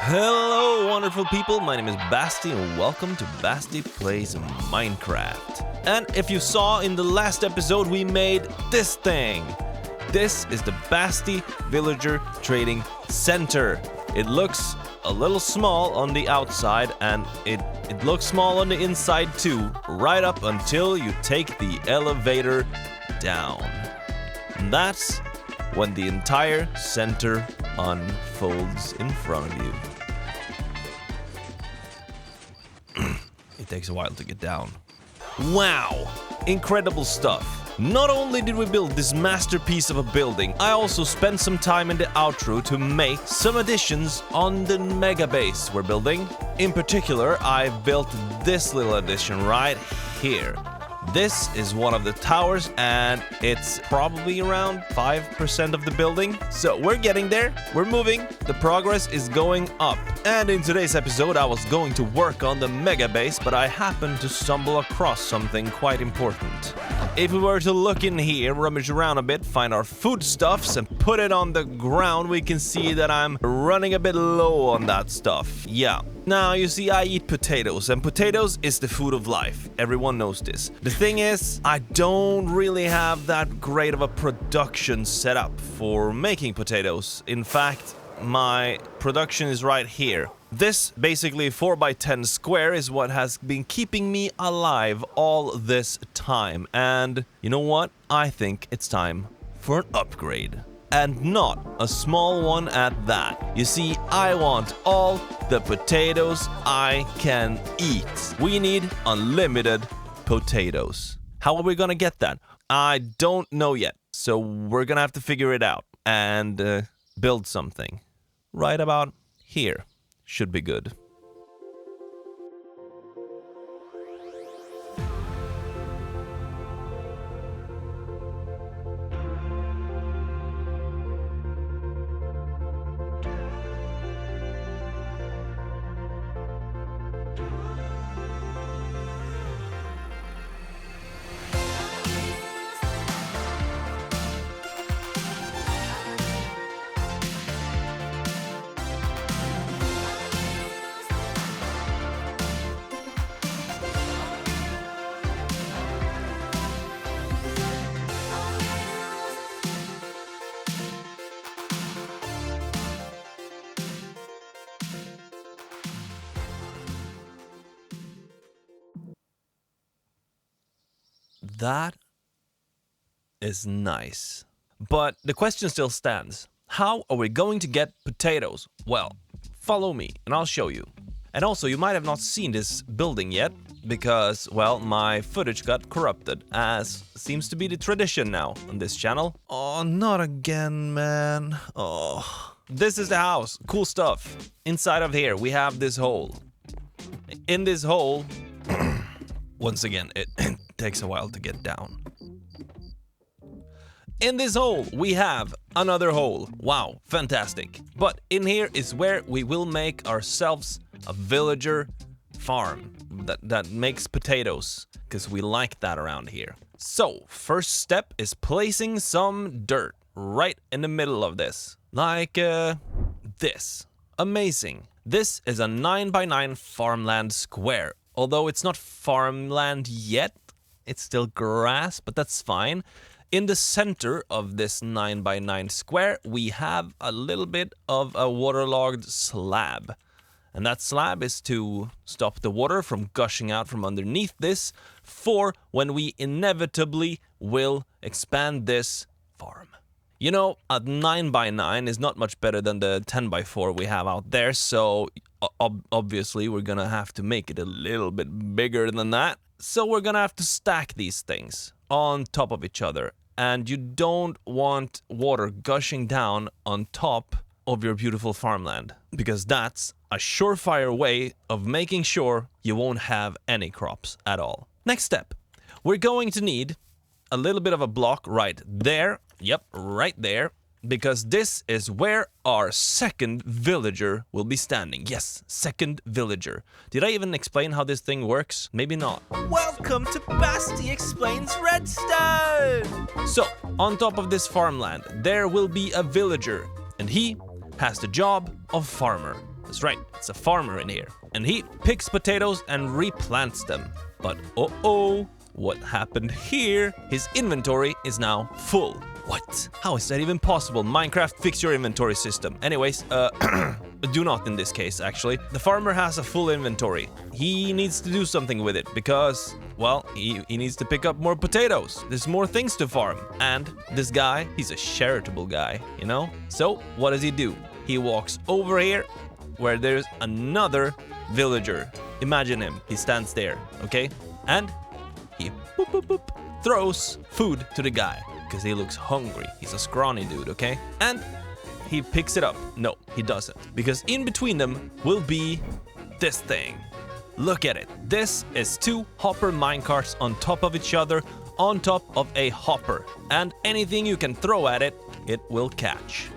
Hello, wonderful people. My name is Basti, and welcome to Basti Plays Minecraft. And if you saw in the last episode, we made this thing. This is the Basti Villager Trading Center. It looks a little small on the outside, and it looks small on the inside too, right up until you take the elevator down. And that's when the entire center unfolds in front of you. It takes a while to get down. Wow! Incredible stuff. Not only did we build this masterpiece of a building, I also spent some time in the outro to make some additions on the mega base we're building. In particular, I built this little addition right here. This is one of the towers, and it's probably around 5% of the building. So we're getting there, we're moving, the progress is going up. And in today's episode, I was going to work on the mega base, but I happened to stumble across something quite important. If we were to look in here, rummage around a bit, find our foodstuffs and put it on the ground, we can see that I'm running a bit low on that stuff. Yeah. Now, you see, I eat potatoes, and potatoes is the food of life. Everyone knows this. The thing is, I don't really have that great of a production set up for making potatoes. In fact, my production is right here. This basically 4x10 square is what has been keeping me alive all this time. And you know what? I think it's time for an upgrade. And not a small one at that. You see, I want all the potatoes I can eat. We need unlimited potatoes. How are we gonna get that? I don't know yet. So we're gonna have to figure it out and build something. Right about here. Should be good. That is nice. But the question still stands. How are we going to get potatoes? Well, follow me and I'll show you. And also, you might have not seen this building yet because, well, my footage got corrupted, as seems to be the tradition now on this channel. Oh, not again, man. Oh. This is the house. Cool stuff. Inside of here, we have this hole. In this hole, once again, it takes a while to get down. In this hole, we have another hole. Wow, fantastic. But in here is where we will make ourselves a villager farm that makes potatoes, because we like that around here. So, first step is placing some dirt right in the middle of this. Like this. Amazing. This is a 9x9 farmland square. Although it's not farmland yet, it's still grass, but that's fine. In the center of this 9x9 square, we have a little bit of a waterlogged slab. And that slab is to stop the water from gushing out from underneath this for when we inevitably will expand this farm. You know, a 9x9 is not much better than the 10x4 we have out there, so obviously we're gonna have to make it a little bit bigger than that. So we're gonna have to stack these things on top of each other. And you don't want water gushing down on top of your beautiful farmland, because that's a surefire way of making sure you won't have any crops at all. Next step, we're going to need a little bit of a block right there. Yep, right there. Because this is where our second villager will be standing. Yes, second villager. Did I even explain how this thing works? Maybe not. Welcome to Basti Explains Redstone! So, on top of this farmland, there will be a villager. And he has the job of farmer. That's right, it's a farmer in here. And he picks potatoes and replants them. But uh-oh, what happened here? His inventory is now full. What? How is that even possible? Minecraft, fix your inventory system. Anyways, do not in this case, actually. The farmer has a full inventory. He needs to do something with it because, well, he needs to pick up more potatoes. There's more things to farm. And this guy, he's a charitable guy, you know? So, what does he do? He walks over here where there's another villager. Imagine him. He stands there, okay? And he boop, boop, boop, throws food to the guy. Because he looks hungry. He's a scrawny dude, okay? And he picks it up. No, he doesn't. Because in between them will be this thing. Look at it. This is 2 hopper minecarts on top of each other, on top of a hopper. And anything you can throw at it, it will catch.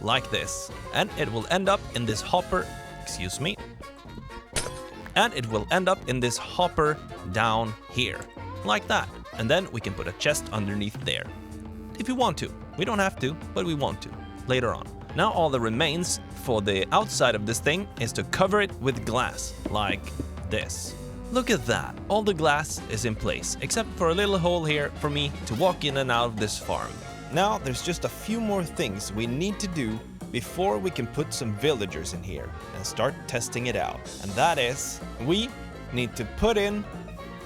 Like this. And it will end up in this hopper. Excuse me. And it will end up in this hopper down here. Like that. And then we can put a chest underneath there. If we want to. We don't have to, but we want to. Later on. Now all that remains for the outside of this thing is to cover it with glass. Like this. Look at that. All the glass is in place, except for a little hole here for me to walk in and out of this farm. Now there's just a few more things we need to do before we can put some villagers in here and start testing it out. And that is, we need to put in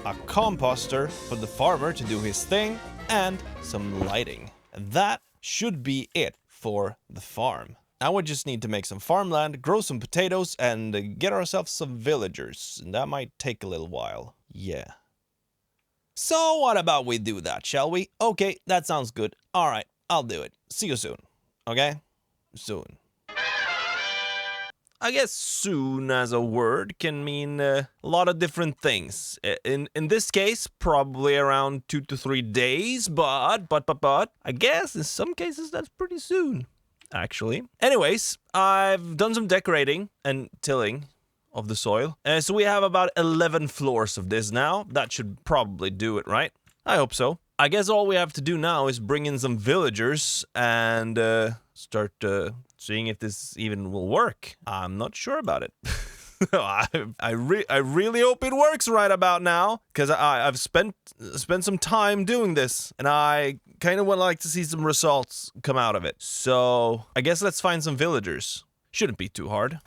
a composter for the farmer to do his thing and some lighting. And that should be it for the farm. Now we just need to make some farmland, grow some potatoes, and get ourselves some villagers. And that might take a little while. Yeah. So what about we do that, shall we? Okay, that sounds good. Alright, I'll do it. See you soon. Okay? Soon. I guess soon as a word can mean a lot of different things. In this case, probably around 2 to 3 days, but I guess in some cases that's pretty soon, actually. Anyways, I've done some decorating and tilling of the soil. So we have about 11 floors of this now. That should probably do it, right? I hope so. I guess all we have to do now is bring in some villagers and start seeing if this even will work. I'm not sure about it. I really hope it works right about now, because I've spent some time doing this, and I kind of would like to see some results come out of it. So I guess let's find some villagers. Shouldn't be too hard.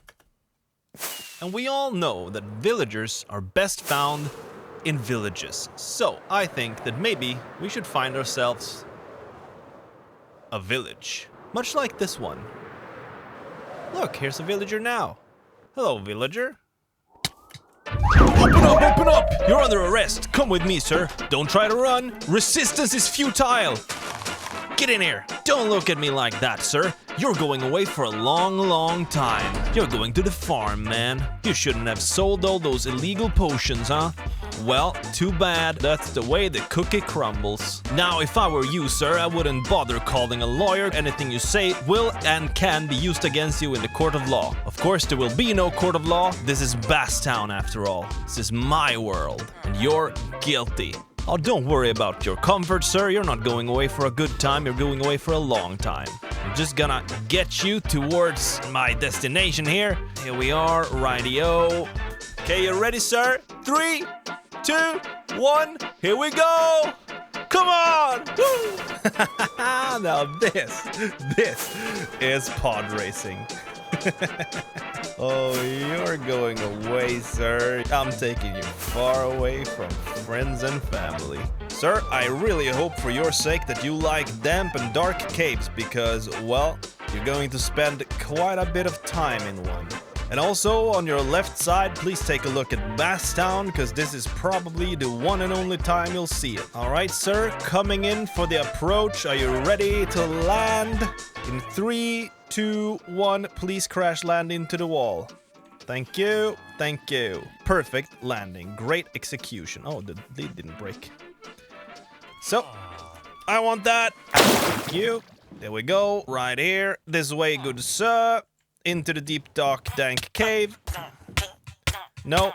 And we all know that villagers are best found in villages. So I think that maybe we should find ourselves a village, much like this one. Look, here's a villager now. Hello, villager. Open up, open up! You're under arrest. Come with me, sir. Don't try to run. Resistance is futile. Get in here. Don't look at me like that, sir. You're going away for a long, long time. You're going to the farm, man. You shouldn't have sold all those illegal potions, huh? Well, too bad. That's the way the cookie crumbles. Now, if I were you, sir, I wouldn't bother calling a lawyer. Anything you say will and can be used against you in the court of law. Of course, there will be no court of law. This is Bastown, after all. This is my world, and you're guilty. Oh, don't worry about your comfort, sir. You're not going away for a good time. You're going away for a long time. I'm just gonna get you towards my destination here. Here we are, rightio. Okay, you ready, sir? 3, 2, 1, here we go! Come on! Woo! Now this is pod racing. Oh, you're going away, sir. I'm taking you far away from friends and family. Sir, I really hope for your sake that you like damp and dark caves because, well, you're going to spend quite a bit of time in one. And also, on your left side, please take a look at Bastown, because this is probably the one and only time you'll see it. Alright, sir, coming in for the approach. Are you ready to land? In 3, 2, 1, please crash land into the wall. Thank you, thank you. Perfect landing, great execution. Oh, the lead didn't break. So, I want that. Thank you. There we go, right here. This way, good sir. Into the deep, dark, dank cave. No,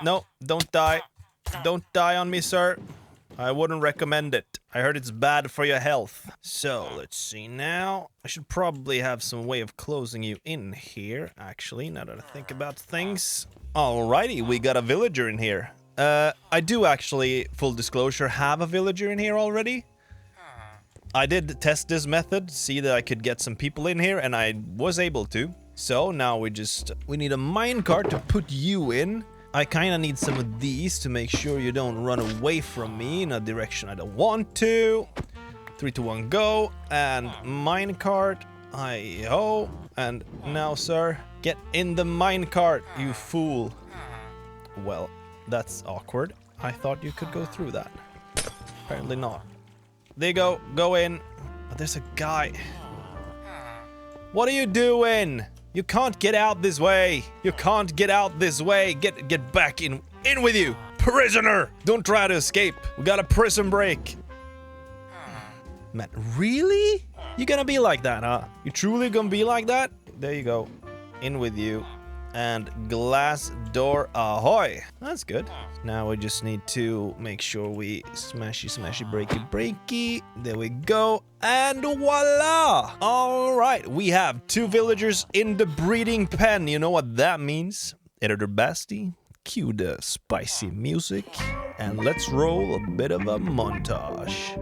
no, don't die. Don't die on me, sir. I wouldn't recommend it. I heard it's bad for your health. So, let's see now. I should probably have some way of closing you in here, actually, now that I think about things. Alrighty, we got a villager in here. I do actually, full disclosure, have a villager in here already. I did test this method, see that I could get some people in here, and I was able to. So now we need a minecart to put you in. I kind of need some of these to make sure you don't run away from me in a direction I don't want to. 3, 2, 1, go. And minecart. Hi-ho. And now, sir, get in the minecart, you fool. Well, that's awkward. I thought you could go through that. Apparently not. There you go. Go in. But there's a guy. What are you doing? You can't get out this way. You can't get out this way. Get back in with you. Prisoner. Don't try to escape. We got a prison break. Man, really? You gonna be like that, huh? You truly gonna be like that? There you go. In with you. And glass door ahoy. That's good. Now we just need to make sure we smashy, breaky. There we go. And voila! Alright, we have 2 villagers in the breeding pen. You know what that means? Editor Basti, cue the spicy music. And let's roll a bit of a montage.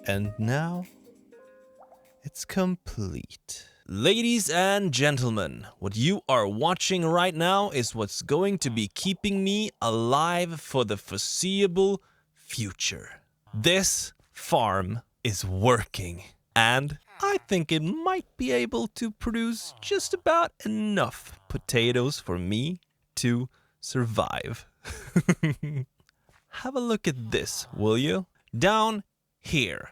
And now, it's complete. Ladies and gentlemen, what you are watching right now is what's going to be keeping me alive for the foreseeable future. This farm is working, and I think it might be able to produce just about enough potatoes for me to survive. Have a look at this, will you? Down here,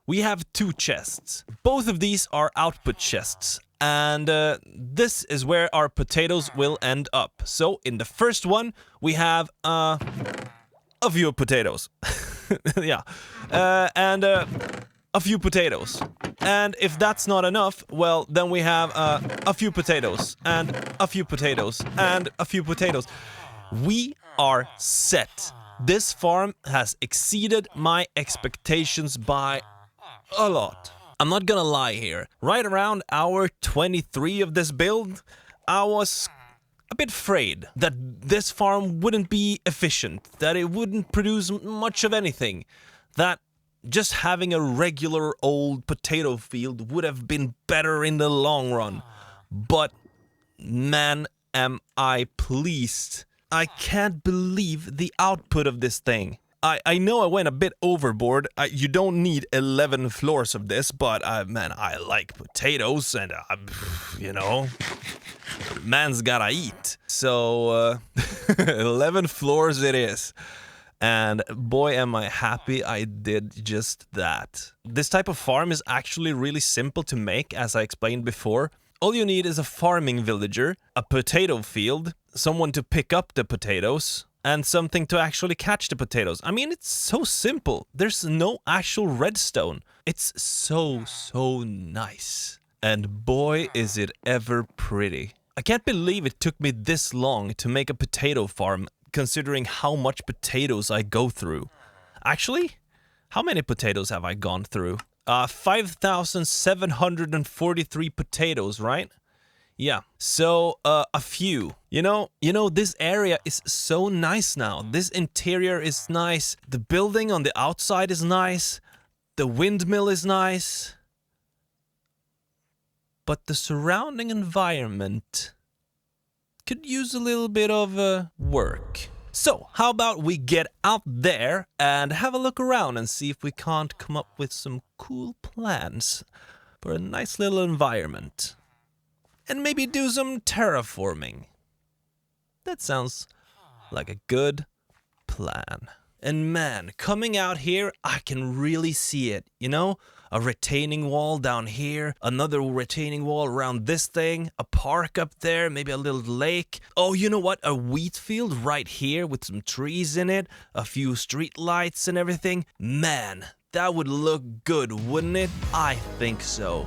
we have 2 chests. Both of these are output chests, and this is where our potatoes will end up. So in the first one, we have a few potatoes. Yeah, and a few potatoes. And if that's not enough, well, then we have a few potatoes, and a few potatoes, and a few potatoes. We are set. This farm has exceeded my expectations by a lot. I'm not gonna lie here. Right around hour 23 of this build, I was a bit afraid that this farm wouldn't be efficient, that it wouldn't produce much of anything, that just having a regular old potato field would have been better in the long run. But man, am I pleased. I can't believe the output of this thing. I know I went a bit overboard. You don't need 11 floors of this, but man, I like potatoes, and you know, man's gotta eat. So 11 floors it is. And boy, am I happy I did just that. This type of farm is actually really simple to make, as I explained before. All you need is a farming villager, a potato field, someone to pick up the potatoes, and something to actually catch the potatoes. I mean, it's so simple. There's no actual redstone. It's so nice. And boy, is it ever pretty. I can't believe it took me this long to make a potato farm, considering how much potatoes I go through. Actually, how many potatoes have I gone through? 5,743 potatoes, right? Yeah, so a few. You know, this area is so nice now. This interior is nice. The building on the outside is nice. The windmill is nice. But the surrounding environment could use a little bit of work. So, how about we get out there and have a look around and see if we can't come up with some cool plans for a nice little environment. And maybe do some terraforming. That sounds like a good plan. And man, coming out here, I can really see it, you know? A retaining wall down here, another retaining wall around this thing, a park up there, maybe a little lake. Oh, you know what? A wheat field right here with some trees in it, a few street lights and everything. Man, that would look good, wouldn't it? I think so.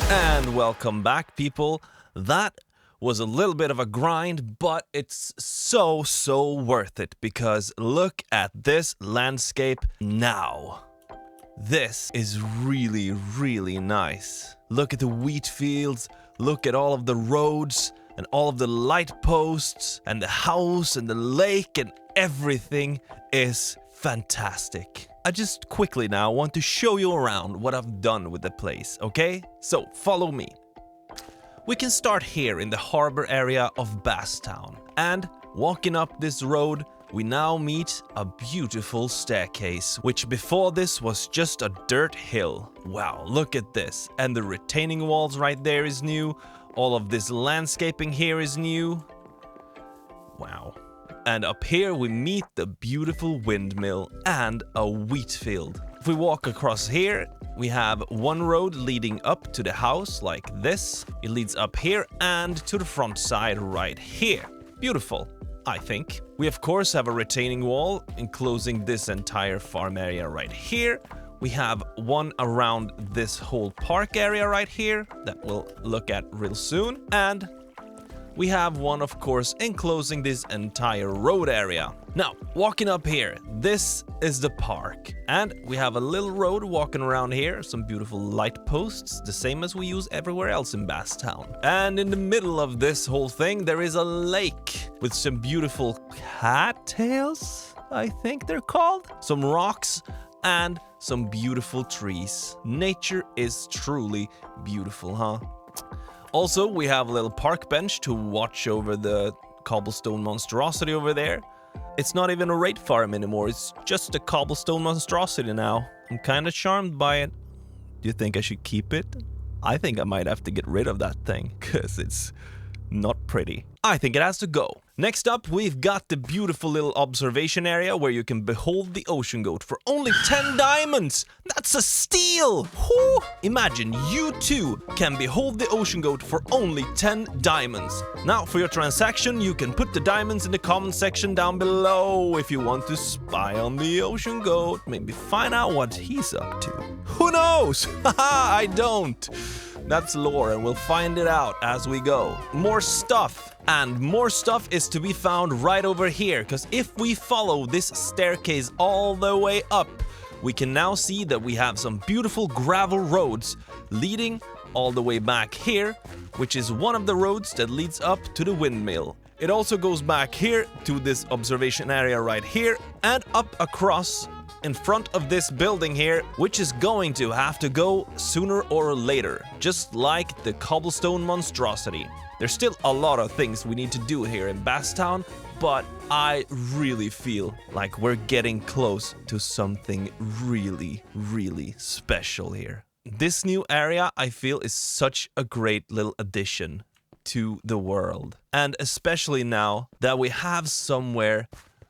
And welcome back, people. That was a little bit of a grind, but it's so worth it because look at this landscape now. This is really nice. Look at the wheat fields, look at all of the roads and all of the light posts and the house and the lake, and everything is fantastic. I just quickly now want to show you around what I've done with the place, okay? So follow me. We can start here in the harbor area of Basstown, and walking up this road, we now meet a beautiful staircase, which before this was just a dirt hill. Wow, look at this. And the retaining walls right there is new. All of this landscaping here is new. Wow. And up here we meet the beautiful windmill and a wheat field. If we walk across here, we have one road leading up to the house like this. It leads up here and to the front side right here. Beautiful, I think. We of course have a retaining wall enclosing this entire farm area right here. We have one around this whole park area right here that we'll look at real soon. And we have one, of course, enclosing this entire road area. Now, walking up here, this is the park. And we have a little road walking around here, some beautiful light posts, the same as we use everywhere else in Basstown. And in the middle of this whole thing, there is a lake with some beautiful cattails, I think they're called. Some rocks and some beautiful trees. Nature is truly beautiful, huh? Also, we have a little park bench to watch over the cobblestone monstrosity over there. It's not even a raid farm anymore, it's just a cobblestone monstrosity now. I'm kinda charmed by it. Do you think I should keep it? I think I might have to get rid of that thing, cause it's not pretty. I think it has to go. Next up, we've got the beautiful little observation area where you can behold the ocean goat for only 10 diamonds. That's a steal! Whew! Imagine you too can behold the ocean goat for only 10 diamonds. Now, for your transaction, you can put the diamonds in the comment section down below if you want to spy on the ocean goat. Maybe find out what he's up to. Who knows? Haha, I don't. That's lore and we'll find it out as we go. More stuff. And more stuff is to be found right over here, because if we follow this staircase all the way up, we can now see that we have some beautiful gravel roads leading all the way back here, which is one of the roads that leads up to the windmill. It also goes back here to this observation area right here and up across in front of this building here, which is going to have to go sooner or later, just like the cobblestone monstrosity. There's still a lot of things we need to do here in Bastown, but I really feel like we're getting close to something really, really special here. This new area, I feel, is such a great little addition to the world. And especially now that we have somewhere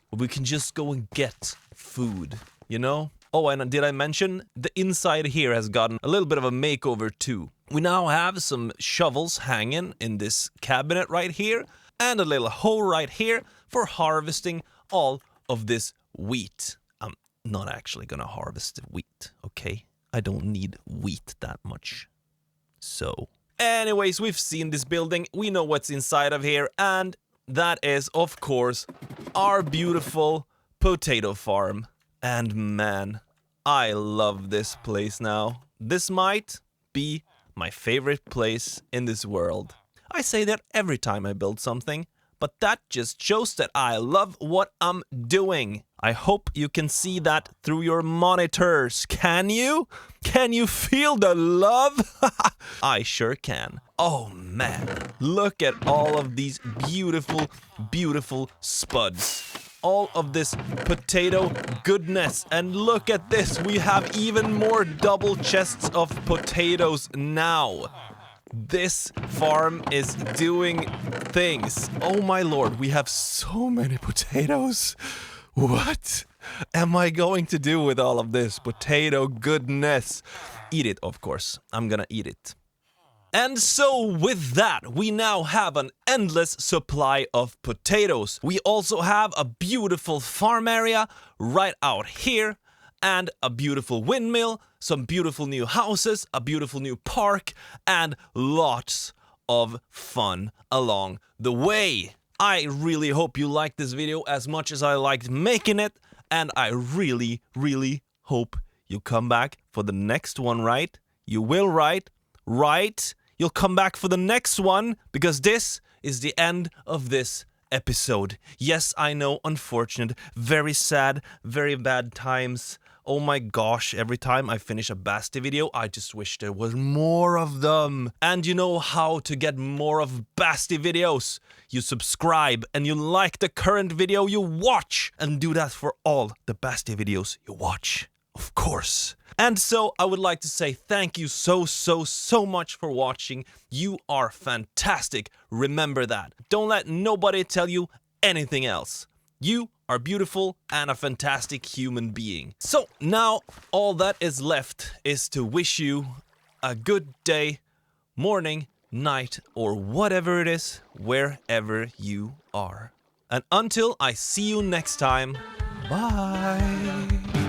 where we can just go and get food, you know? Oh, and did I mention the inside here has gotten a little bit of a makeover too. We now have some shovels hanging in this cabinet right here and a little hole right here for harvesting all of this wheat. I'm not actually gonna harvest the wheat, okay? I don't need wheat that much. So, anyways, we've seen this building, we know what's inside of here, and that is, of course, our beautiful potato farm. And man, I love this place now. This might be my favorite place in this world. I say that every time I build something, but that just shows that I love what I'm doing. I hope you can see that through your monitors. Can you? Can you feel the love? I sure can. Oh man, look at all of these beautiful, beautiful spuds. All of this potato goodness. And look at this, we have even more double chests of potatoes now. This farm is doing things. Oh my lord, we have so many potatoes. What am I going to do with all of this potato goodness? Eat it, of course. I'm gonna eat it. And so with that, we now have an endless supply of potatoes. We also have a beautiful farm area right out here, and a beautiful windmill, some beautiful new houses, a beautiful new park, and lots of fun along the way. I really hope you liked this video as much as I liked making it, and I really, really hope you come back for the next one, right? You will, right? Right? You'll come back for the next one, because this is the end of this episode. Yes, I know, unfortunate, very sad, very bad times. Oh my gosh, every time I finish a Basti video, I just wish there was more of them. And you know how to get more of Basti videos. You subscribe and you like the current video you watch. And do that for all the Basti videos you watch, of course. And so I would like to say thank you so much for watching. You are fantastic. Remember that. Don't let nobody tell you anything else. You are beautiful and a fantastic human being. So now all that is left is to wish you a good day, morning, night, or whatever it is, wherever you are. And until I see you next time, bye.